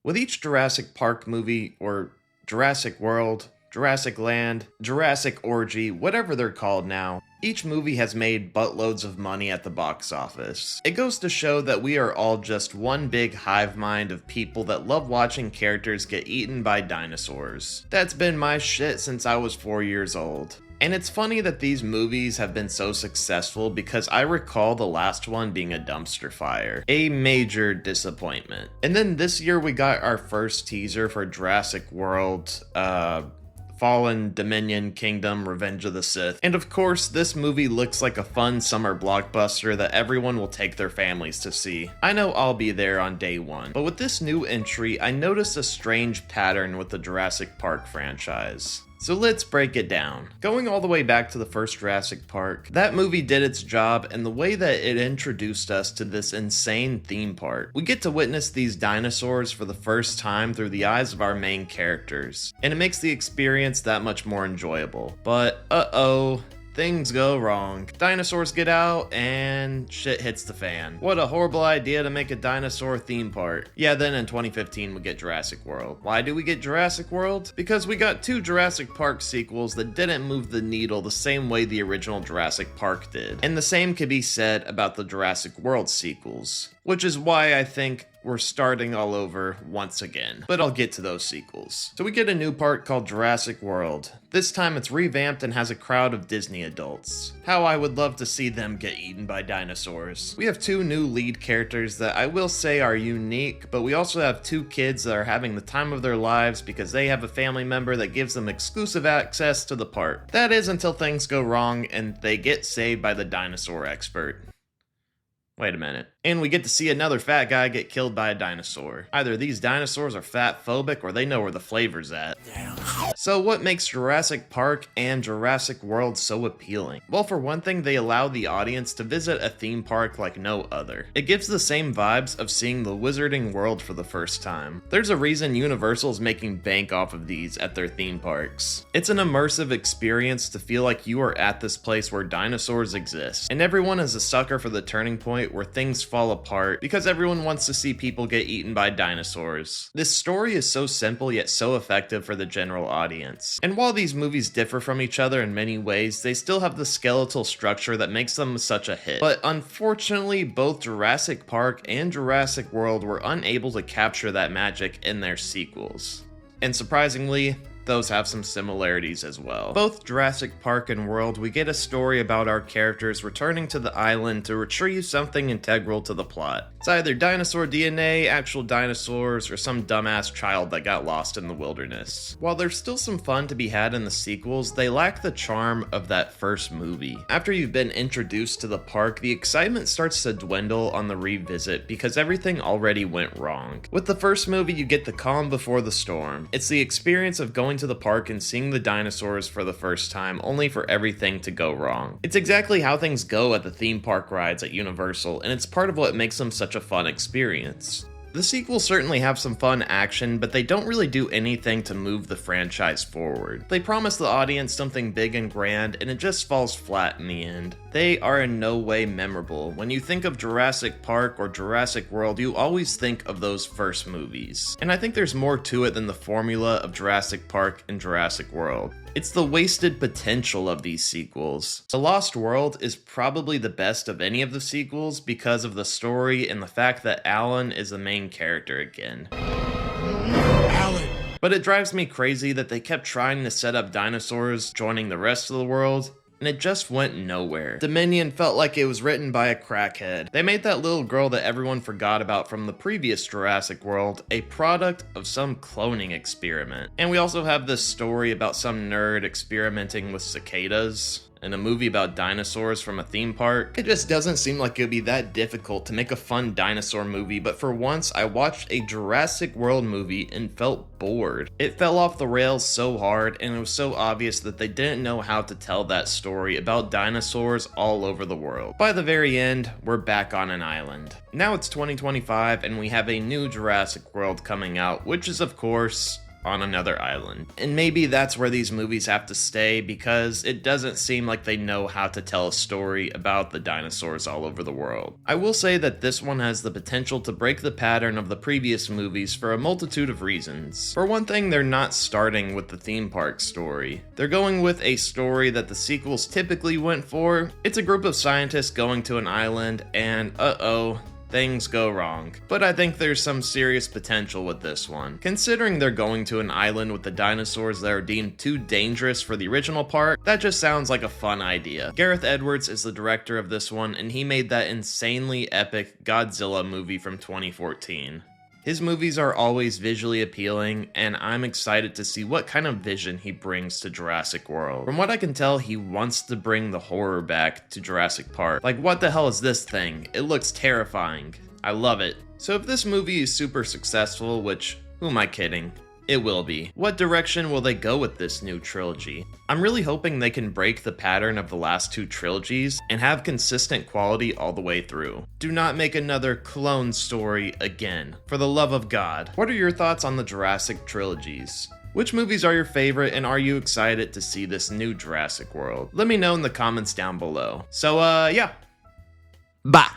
With each Jurassic Park movie, or Jurassic World, Jurassic Land, Jurassic Orgy, whatever they're called now, each movie has made buttloads of money at the box office. It goes to show that we are all just one big hive mind of people that love watching characters get eaten by dinosaurs. That's been my shit since I was 4 years old. And it's funny that these movies have been so successful because I recall the last one being a dumpster fire. A major disappointment. And then this year we got our first teaser for Jurassic World, Fallen Dominion Kingdom Revenge of the Sith. And of course, this movie looks like a fun summer blockbuster that everyone will take their families to see. I know I'll be there on day one. But with this new entry, I noticed a strange pattern with the Jurassic Park franchise. So let's break it down. Going all the way back to the first Jurassic Park, that movie did its job in the way that it introduced us to this insane theme park. We get to witness these dinosaurs for the first time through the eyes of our main characters, and it makes the experience that much more enjoyable. But things go wrong. Dinosaurs get out and shit hits the fan. What a horrible idea to make a dinosaur theme park. Yeah, then in 2015 we get Jurassic World. Why do we get Jurassic World? Because we got two Jurassic Park sequels that didn't move the needle the same way the original Jurassic Park did. And the same could be said about the Jurassic World sequels, which is why I think we're starting all over once again. But I'll get to those sequels. So we get a new part called Jurassic World. This time it's revamped and has a crowd of Disney adults. How I would love to see them get eaten by dinosaurs. We have two new lead characters that I will say are unique, but we also have two kids that are having the time of their lives because they have a family member that gives them exclusive access to the park. That is until things go wrong and they get saved by the dinosaur expert. Wait a minute. And we get to see another fat guy get killed by a dinosaur. Either these dinosaurs are fat phobic or they know where the flavor's at. So what makes Jurassic Park and Jurassic World so appealing? Well, for one thing, they allow the audience to visit a theme park like no other. It gives the same vibes of seeing the Wizarding World for the first time. There's a reason Universal is making bank off of these at their theme parks. It's an immersive experience to feel like you are at this place where dinosaurs exist. And everyone is a sucker for the turning point where things fall apart because everyone wants to see people get eaten by dinosaurs. This story is so simple yet so effective for the general audience. And while these movies differ from each other in many ways, they still have the skeletal structure that makes them such a hit. But unfortunately, both Jurassic Park and Jurassic World were unable to capture that magic in their sequels. And surprisingly, those have some similarities as well. Both Jurassic Park and World, we get a story about our characters returning to the island to retrieve something integral to the plot. It's either dinosaur DNA, actual dinosaurs, or some dumbass child that got lost in the wilderness. While there's still some fun to be had in the sequels, they lack the charm of that first movie. After you've been introduced to the park, the excitement starts to dwindle on the revisit because everything already went wrong. With the first movie, you get the calm before the storm. It's the experience of going to the park and seeing the dinosaurs for the first time, only for everything to go wrong. It's exactly how things go at the theme park rides at Universal, and it's part of what makes them such a fun experience. The sequels certainly have some fun action, but they don't really do anything to move the franchise forward. They promise the audience something big and grand, and it just falls flat in the end. They are in no way memorable. When you think of Jurassic Park or Jurassic World, you always think of those first movies. And I think there's more to it than the formula of Jurassic Park and Jurassic World. It's the wasted potential of these sequels. The Lost World is probably the best of any of the sequels because of the story and the fact that Alan is the main character again. Alan! But it drives me crazy that they kept trying to set up dinosaurs joining the rest of the world, and it just went nowhere. Dominion felt like it was written by a crackhead. They made that little girl that everyone forgot about from the previous Jurassic World a product of some cloning experiment. And we also have this story about some nerd experimenting with cicadas in a movie about dinosaurs from a theme park. It just doesn't seem like it would be that difficult to make a fun dinosaur movie, but for once I watched a Jurassic World movie and felt bored. It fell off the rails so hard, and it was so obvious that they didn't know how to tell that story about dinosaurs all over the world. By the very end, we're back on an island. Now it's 2025 and we have a new Jurassic World coming out, which is of course on another island. And maybe that's where these movies have to stay, because it doesn't seem like they know how to tell a story about the dinosaurs all over the world. I will say that this one has the potential to break the pattern of the previous movies for a multitude of reasons. For one thing, they're not starting with the theme park story. They're going with a story that the sequels typically went for. It's a group of scientists going to an island, and things go wrong. But I think there's some serious potential with this one. Considering they're going to an island with the dinosaurs that are deemed too dangerous for the original part, that just sounds like a fun idea. Gareth Edwards is the director of this one, and he made that insanely epic Godzilla movie from 2014. His movies are always visually appealing, and I'm excited to see what kind of vision he brings to Jurassic World. From what I can tell, he wants to bring the horror back to Jurassic Park. Like, what the hell is this thing? It looks terrifying. I love it. So if this movie is super successful, which, who am I kidding? It will be. What direction will they go with this new trilogy? I'm really hoping they can break the pattern of the last two trilogies and have consistent quality all the way through. Do not make another clone story again, for the love of God. What are your thoughts on the Jurassic trilogies? Which movies are your favorite, and are you excited to see this new Jurassic World? Let me know in the comments down below. So yeah. Bye.